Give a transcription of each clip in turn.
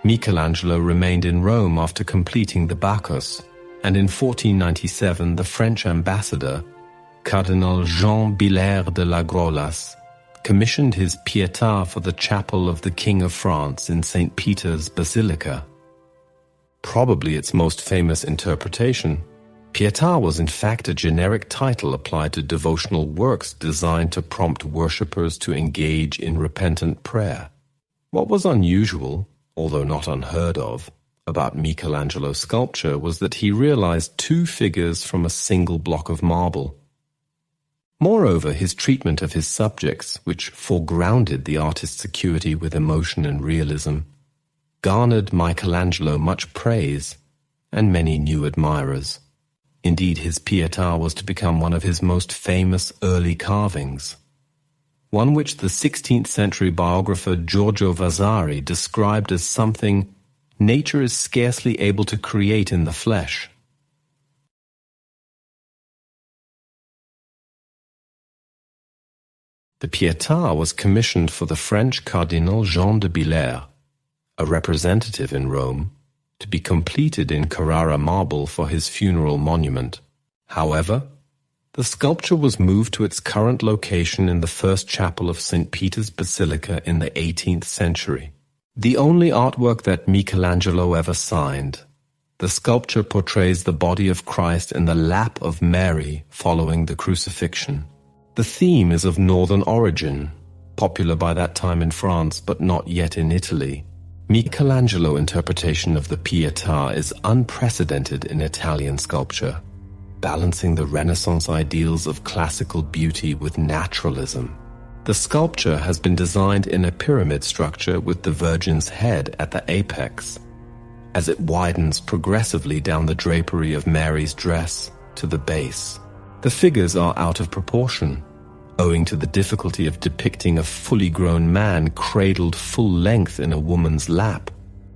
Michelangelo remained in Rome after completing the Bacchus, and in 1497 the French ambassador, Cardinal Jean Billard de la Grolas, commissioned his Pietà for the chapel of the King of France in St. Peter's Basilica. Probably its most famous interpretation, Pietà was in fact a generic title applied to devotional works designed to prompt worshippers to engage in repentant prayer. What was unusual, although not unheard of, about Michelangelo's sculpture was that he realized two figures from a single block of marble. Moreover, his treatment of his subjects, which foregrounded the artist's acuity with emotion and realism, garnered Michelangelo much praise and many new admirers. Indeed, his Pietà was to become one of his most famous early carvings, one which the 16th century biographer Giorgio Vasari described as something nature is scarcely able to create in the flesh. The Pietà was commissioned for the French Cardinal Jean de Billard, a representative in Rome, to be completed in Carrara marble for his funeral monument. However, the sculpture was moved to its current location in the first chapel of St. Peter's Basilica in the 18th century. The only artwork that Michelangelo ever signed, the sculpture portrays the body of Christ in the lap of Mary following the crucifixion. The theme is of northern origin, popular by that time in France but not yet in Italy. Michelangelo's interpretation of the Pietà is unprecedented in Italian sculpture, balancing the Renaissance ideals of classical beauty with naturalism. The sculpture has been designed in a pyramid structure with the Virgin's head at the apex, as it widens progressively down the drapery of Mary's dress to the base. The figures are out of proportion, owing to the difficulty of depicting a fully grown man cradled full length in a woman's lap.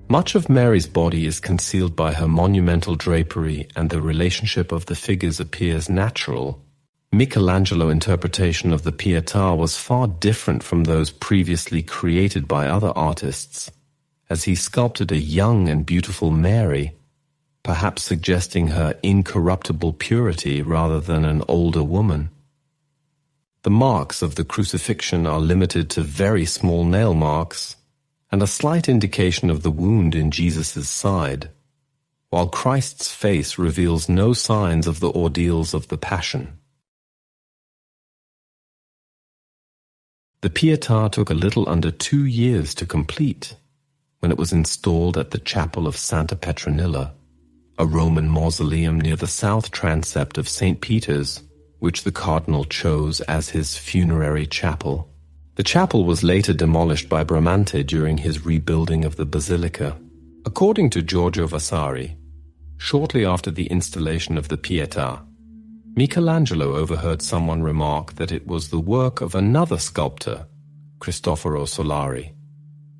Much of Mary's body is concealed by her monumental drapery, and the relationship of the figures appears natural. Michelangelo's interpretation of the Pietà was far different from those previously created by other artists, as he sculpted a young and beautiful Mary, perhaps suggesting her incorruptible purity rather than an older woman. The marks of the crucifixion are limited to very small nail marks and a slight indication of the wound in Jesus' side, while Christ's face reveals no signs of the ordeals of the Passion. The Pietà took a little under 2 years to complete when it was installed at the chapel of Santa Petronilla, a Roman mausoleum near the south transept of St. Peter's, which the cardinal chose as his funerary chapel. The chapel was later demolished by Bramante during his rebuilding of the basilica. According to Giorgio Vasari, shortly after the installation of the Pietà, Michelangelo overheard someone remark that it was the work of another sculptor, Cristoforo Solari,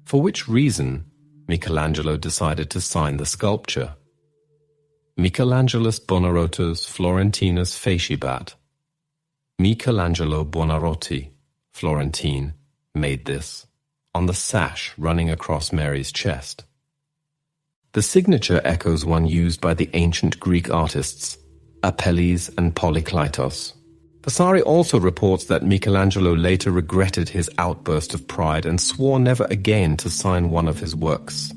for which reason Michelangelo decided to sign the sculpture. Michelangelo Buonarroti's Florentinus Facibat. Michelangelo Buonarroti, Florentine, made this, on the sash running across Mary's chest. The signature echoes one used by the ancient Greek artists, Apelles and Polykleitos. Vasari also reports that Michelangelo later regretted his outburst of pride and swore never again to sign one of his works.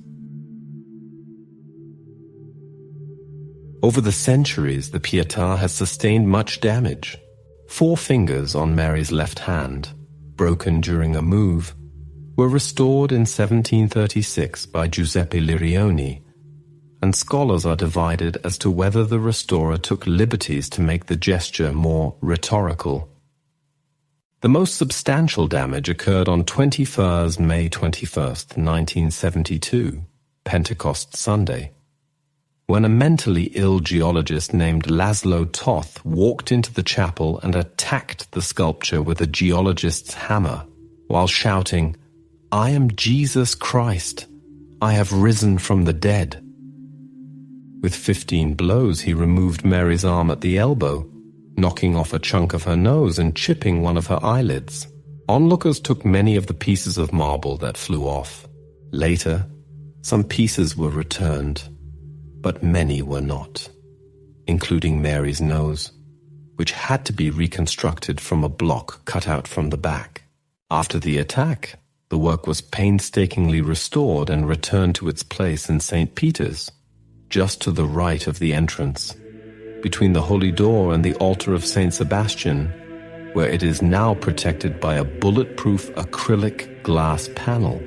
Over the centuries, the Pietà has sustained much damage. 4 fingers on Mary's left hand, broken during a move, were restored in 1736 by Giuseppe Lirioni, and scholars are divided as to whether the restorer took liberties to make the gesture more rhetorical. The most substantial damage occurred on May 21st, 1972, Pentecost Sunday, when a mentally ill geologist named Laszlo Toth walked into the chapel and attacked the sculpture with a geologist's hammer, while shouting, "I am Jesus Christ. I have risen from the dead." With 15 blows, he removed Mary's arm at the elbow, knocking off a chunk of her nose and chipping one of her eyelids. Onlookers took many of the pieces of marble that flew off. Later, Some pieces were returned, but many were not, including Mary's nose, which had to be reconstructed from a block cut out from the back. After the attack, the work was painstakingly restored and returned to its place in St. Peter's, just to the right of the entrance, between the Holy Door and the altar of St. Sebastian, where it is now protected by a bulletproof acrylic glass panel.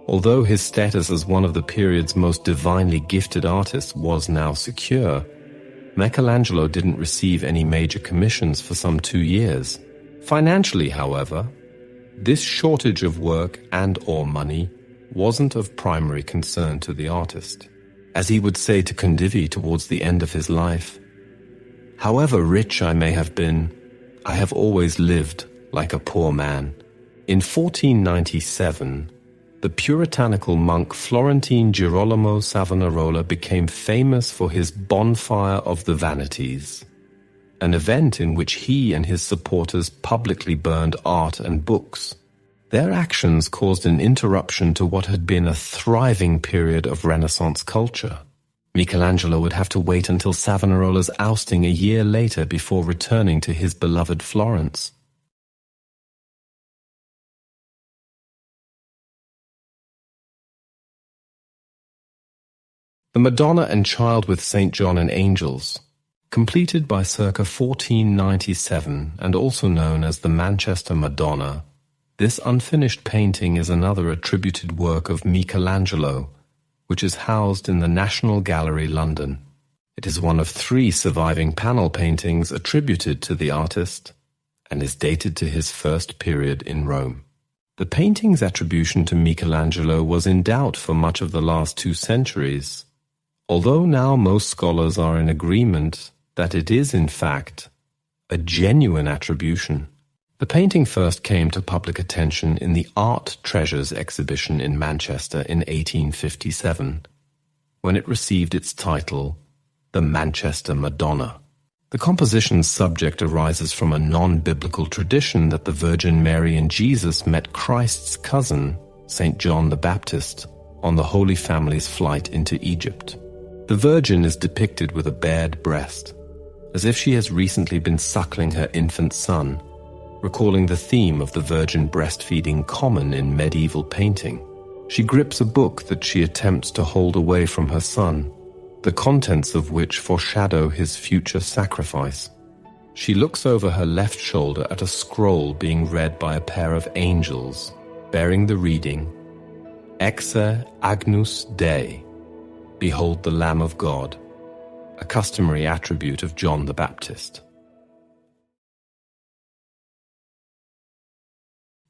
Although his status as one of the period's most divinely gifted artists was now secure, Michelangelo didn't receive any major commissions for some 2 years. Financially, however, this shortage of work and/or money wasn't of primary concern to the artist. As he would say to condivi towards the end of his life, "However rich I may have been, I have always lived like a poor man." In 1497, the puritanical monk Florentine Girolamo Savonarola became famous for his Bonfire of the Vanities, an event in which he and his supporters publicly burned art and books. Their actions caused an interruption to what had been a thriving period of Renaissance culture. Michelangelo would have to wait until Savonarola's ousting a year later before returning to his beloved Florence. The Madonna and Child with St. John and Angels, completed by circa 1497 and also known as the Manchester Madonna, this unfinished painting is another attributed work of Michelangelo, which is housed in the National Gallery, London. It is one of 3 surviving panel paintings attributed to the artist and is dated to his first period in Rome. The painting's attribution to Michelangelo was in doubt for much of the last 2 centuries, although now most scholars are in agreement that it is, in fact, a genuine attribution. The painting first came to public attention in the Art Treasures exhibition in Manchester in 1857, when it received its title, The Manchester Madonna. The composition's subject arises from a non-biblical tradition that the Virgin Mary and Jesus met Christ's cousin, St. John the Baptist, on the Holy Family's flight into Egypt. The Virgin is depicted with a bared breast, as if she has recently been suckling her infant son, recalling the theme of the virgin breastfeeding common in medieval painting. She grips a book that she attempts to hold away from her son, the contents of which foreshadow his future sacrifice. She looks over her left shoulder at a scroll being read by a pair of angels, bearing the reading, Exe Agnus Dei, Behold the Lamb of God, a customary attribute of John the Baptist.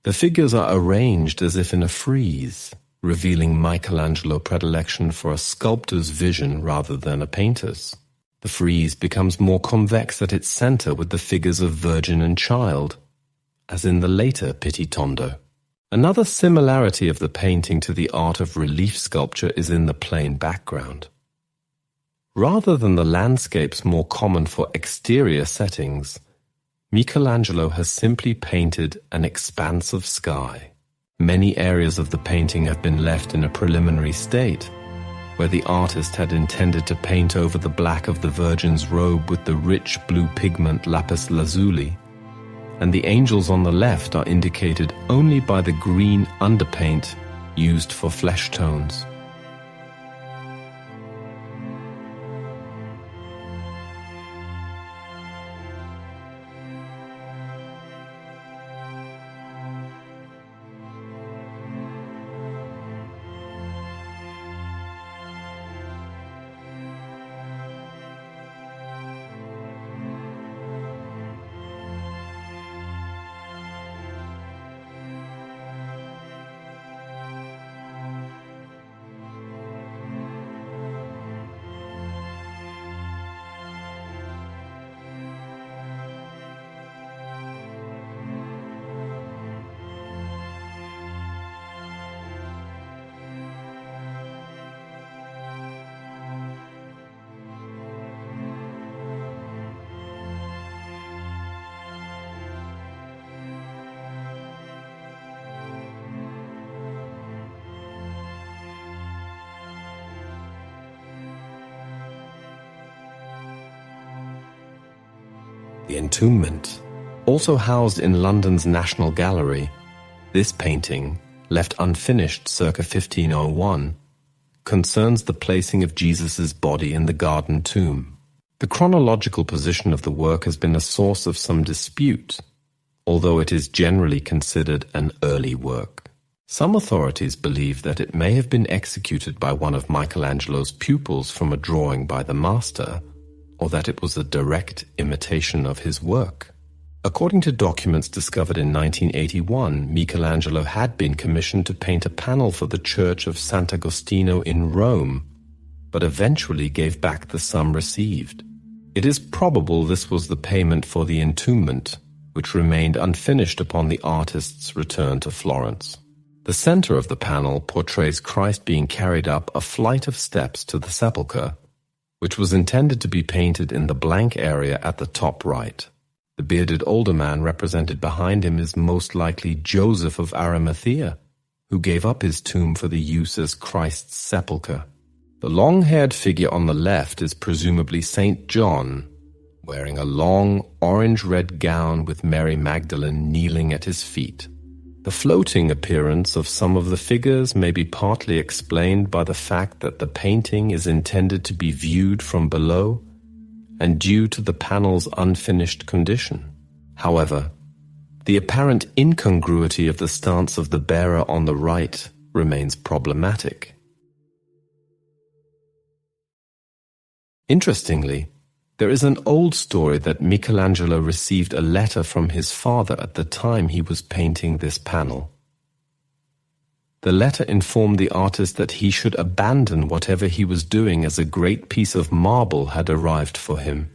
The figures are arranged as if in a frieze, revealing Michelangelo's predilection for a sculptor's vision rather than a painter's. The frieze becomes more convex at its center with the figures of Virgin and Child, as in the later Pitti Tondo. Another similarity of the painting to the art of relief sculpture is in the plain background. Rather than the landscapes more common for exterior settings, Michelangelo has simply painted an expanse of sky. Many areas of the painting have been left in a preliminary state, where the artist had intended to paint over the black of the Virgin's robe with the rich blue pigment lapis lazuli, and the angels on the left are indicated only by the green underpaint used for flesh tones. The Entombment. Also housed in London's National Gallery, this painting, left unfinished circa 1501, concerns the placing of Jesus' body in the garden tomb. The chronological position of the work has been a source of some dispute, although it is generally considered an early work. Some authorities believe that it may have been executed by one of Michelangelo's pupils from a drawing by the master, or that it was a direct imitation of his work. According to documents discovered in 1981, Michelangelo had been commissioned to paint a panel for the Church of Sant'Agostino in Rome, but eventually gave back the sum received. It is probable this was the payment for the entombment, which remained unfinished upon the artist's return to Florence. The center of the panel portrays Christ being carried up a flight of steps to the sepulchre, which was intended to be painted in the blank area at the top right. The bearded older man represented behind him is most likely Joseph of Arimathea, who gave up his tomb for the use as Christ's sepulchre. The long-haired figure on the left is presumably Saint John, wearing a long orange-red gown with Mary Magdalene kneeling at his feet. The floating appearance of some of the figures may be partly explained by the fact that the painting is intended to be viewed from below and due to the panel's unfinished condition. However, the apparent incongruity of the stance of the bearer on the right remains problematic. Interestingly, there is an old story that Michelangelo received a letter from his father at the time he was painting this panel. The letter informed the artist that he should abandon whatever he was doing as a great piece of marble had arrived for him.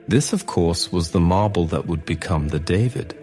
This, of course, was the marble that would become the David.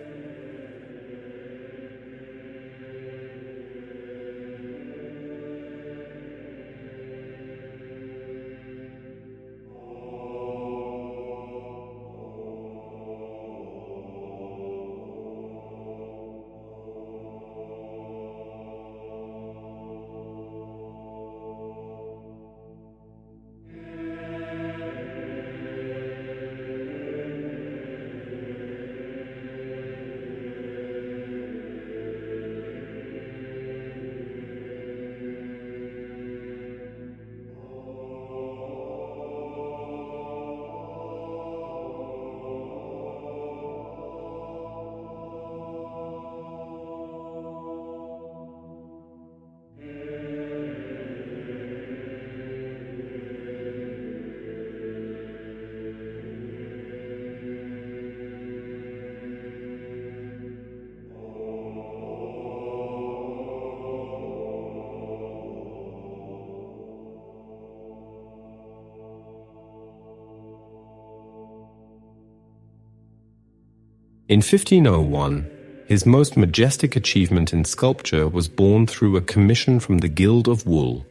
In 1501, his most majestic achievement in sculpture was born through a commission from the Guild of Wool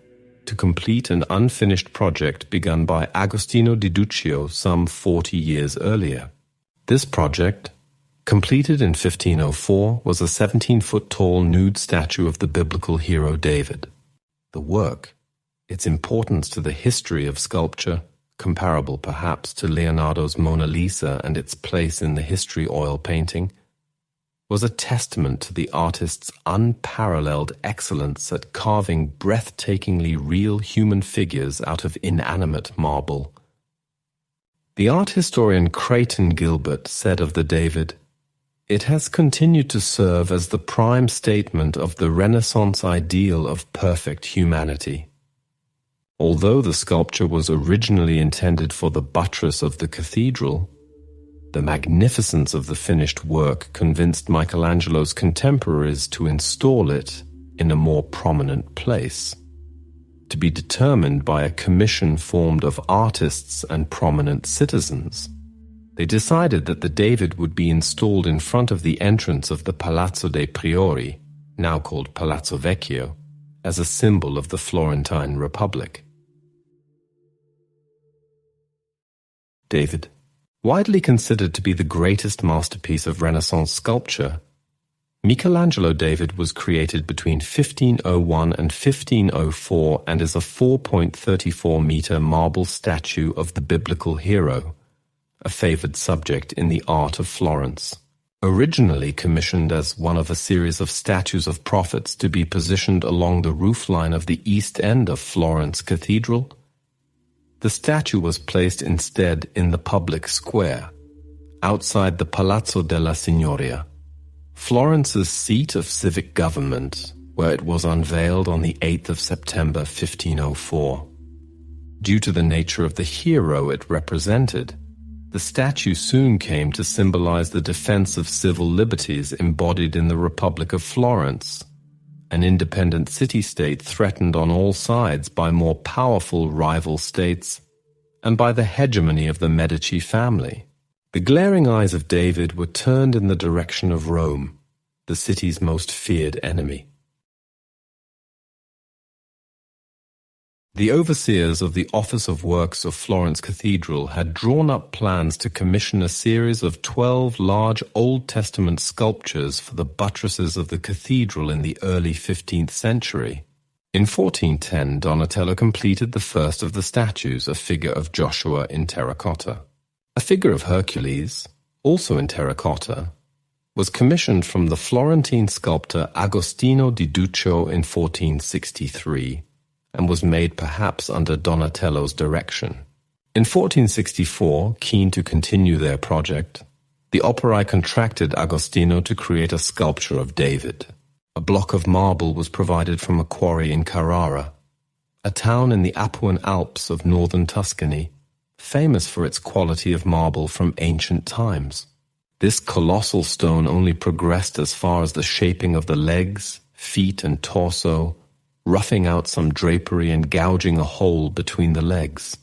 to complete an unfinished project begun by Agostino di Duccio some 40 years earlier. This project, completed in 1504, was a 17-foot-tall nude statue of the biblical hero David. The work, its importance to the history of sculpture, comparable perhaps to Leonardo's Mona Lisa and its place in the history oil painting, was a testament to the artist's unparalleled excellence at carving breathtakingly real human figures out of inanimate marble. The art historian Creighton Gilbert said of the David, "It has continued to serve as the prime statement of the Renaissance ideal of perfect humanity. Although the sculpture was originally intended for the buttress of the cathedral, the magnificence of the finished work convinced Michelangelo's contemporaries to install it in a more prominent place, to be determined by a commission formed of artists and prominent citizens. They decided that the David would be installed in front of the entrance of the Palazzo dei Priori, now called Palazzo Vecchio, as a symbol of the Florentine Republic." David, widely considered to be the greatest masterpiece of Renaissance sculpture, Michelangelo David was created between 1501 and 1504 and is a 4.34-meter marble statue of the biblical hero, a favored subject in the art of Florence. Originally commissioned as one of a series of statues of prophets to be positioned along the roofline of the east end of Florence Cathedral, the statue was placed instead in the public square, outside the Palazzo della Signoria, Florence's seat of civic government, where it was unveiled on the 8th of September 1504. Due to the nature of the hero it represented, the statue soon came to symbolize the defense of civil liberties embodied in the Republic of Florence, an independent city-state threatened on all sides by more powerful rival states and by the hegemony of the Medici family. The glaring eyes of David were turned in the direction of Rome, the city's most feared enemy. The overseers of the Office of Works of Florence Cathedral had drawn up plans to commission a series of 12 large Old Testament sculptures for the buttresses of the cathedral in the early 15th century. In 1410, Donatello completed the first of the statues, a figure of Joshua in terracotta. A figure of Hercules, also in terracotta, was commissioned from the Florentine sculptor Agostino di Duccio in 1463, and was made perhaps under Donatello's direction. In 1464, keen to continue their project, the operae contracted Agostino to create a sculpture of David. A block of marble was provided from a quarry in Carrara, a town in the Apuan Alps of northern Tuscany, famous for its quality of marble from ancient times. This colossal stone only progressed as far as the shaping of the legs, feet, and torso, roughing out some drapery and gouging a hole between the legs.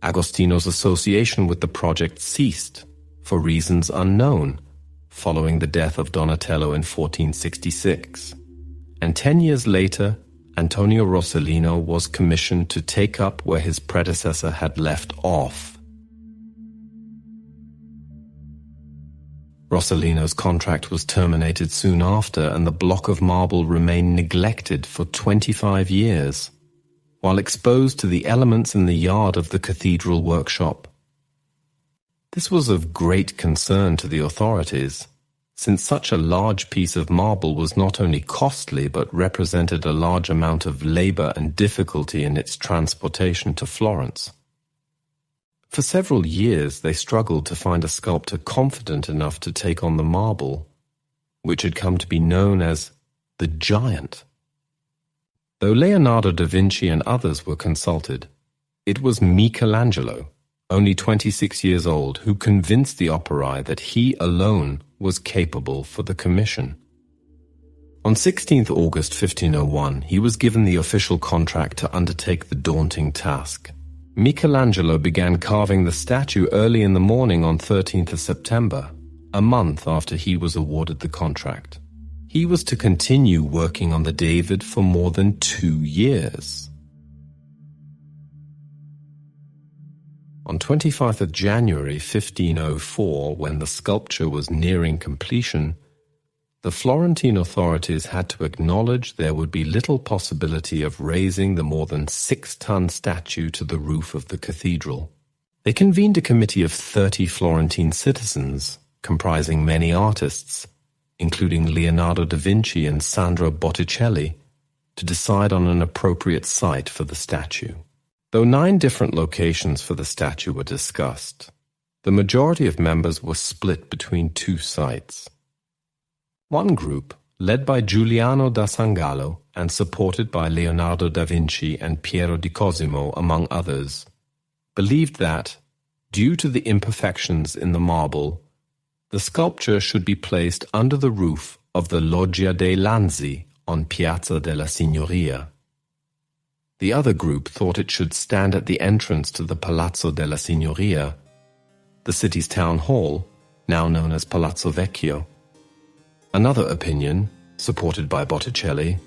Agostino's association with the project ceased, for reasons unknown, following the death of Donatello in 1466. And 10 years later, Antonio Rossellino was commissioned to take up where his predecessor had left off. Rossellino's contract was terminated soon after, and the block of marble remained neglected for 25 years, while exposed to the elements in the yard of the cathedral workshop. This was of great concern to the authorities, since such a large piece of marble was not only costly but represented a large amount of labor and difficulty in its transportation to Florence. For several years they struggled to find a sculptor confident enough to take on the marble, which had come to be known as the Giant. Though Leonardo da Vinci and others were consulted, it was Michelangelo, only 26 years old, who convinced the operae that he alone was capable for the commission. On 16th August 1501, he was given the official contract to undertake the daunting task. Michelangelo began carving the statue early in the morning on 13th of September, a month after he was awarded the contract. He was to continue working on the David for more than 2 years. On 25th of January 1504, when the sculpture was nearing completion, the Florentine authorities had to acknowledge there would be little possibility of raising the more than 6-ton statue to the roof of the cathedral. They convened a committee of 30 Florentine citizens, comprising many artists, including Leonardo da Vinci and Sandro Botticelli, to decide on an appropriate site for the statue. Though 9 different locations for the statue were discussed, the majority of members were split between 2 sites. One group, led by Giuliano da Sangallo and supported by Leonardo da Vinci and Piero di Cosimo, among others, believed that, due to the imperfections in the marble, the sculpture should be placed under the roof of the Loggia dei Lanzi on Piazza della Signoria. The other group thought it should stand at the entrance to the Palazzo della Signoria, the city's town hall, now known as Palazzo Vecchio. Another opinion, supported by Botticelli,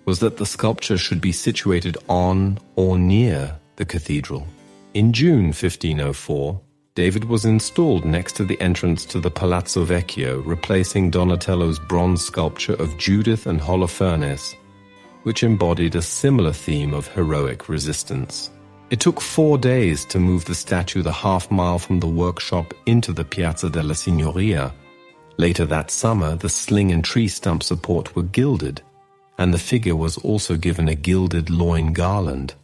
was that the sculpture should be situated on or near the cathedral. In June 1504, David was installed next to the entrance to the Palazzo Vecchio, replacing Donatello's bronze sculpture of Judith and Holofernes, which embodied a similar theme of heroic resistance. It took 4 days to move the statue the half-mile from the workshop into the Piazza della Signoria. Later that summer, the sling and tree stump support were gilded, and the figure was also given a gilded loin garland.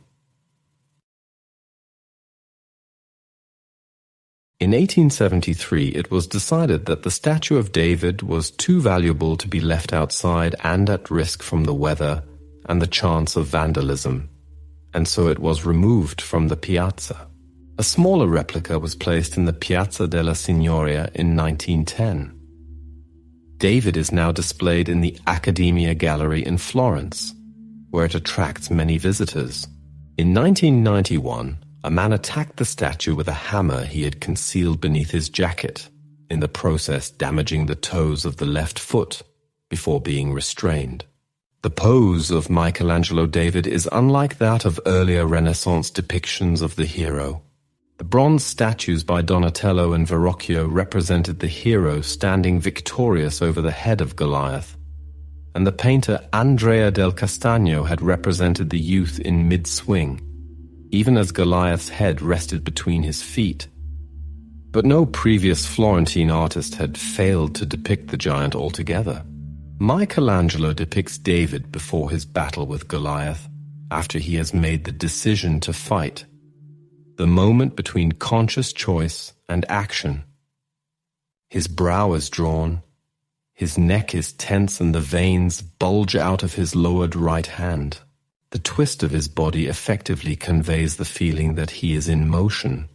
In 1873, it was decided that the statue of David was too valuable to be left outside and at risk from the weather and the chance of vandalism, and so it was removed from the piazza. A smaller replica was placed in the Piazza della Signoria in 1910. David is now displayed in the Accademia Gallery in Florence, where it attracts many visitors. In 1991, a man attacked the statue with a hammer he had concealed beneath his jacket, in the process damaging the toes of the left foot before being restrained. The pose of Michelangelo David is unlike that of earlier Renaissance depictions of the hero. The bronze statues by Donatello and Verrocchio represented the hero standing victorious over the head of Goliath, and the painter Andrea del Castagno had represented the youth in mid-swing, even as Goliath's head rested between his feet. But no previous Florentine artist had failed to depict the giant altogether. Michelangelo depicts David before his battle with Goliath, after he has made the decision to fight, the moment between conscious choice and action. His brow is drawn, his neck is tense, and the veins bulge out of his lowered right hand. The twist of his body effectively conveys the feeling that he is in motion,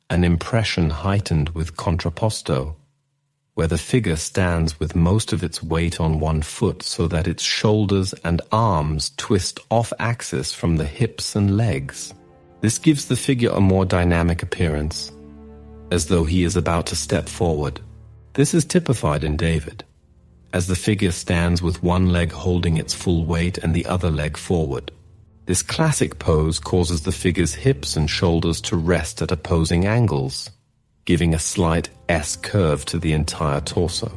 an impression heightened with contrapposto, where the figure stands with most of its weight on one foot so that its shoulders and arms twist off-axis from the hips and legs. This gives the figure a more dynamic appearance, as though he is about to step forward. This is typified in David, as the figure stands with one leg holding its full weight and the other leg forward. This classic pose causes the figure's hips and shoulders to rest at opposing angles, giving a slight S curve to the entire torso.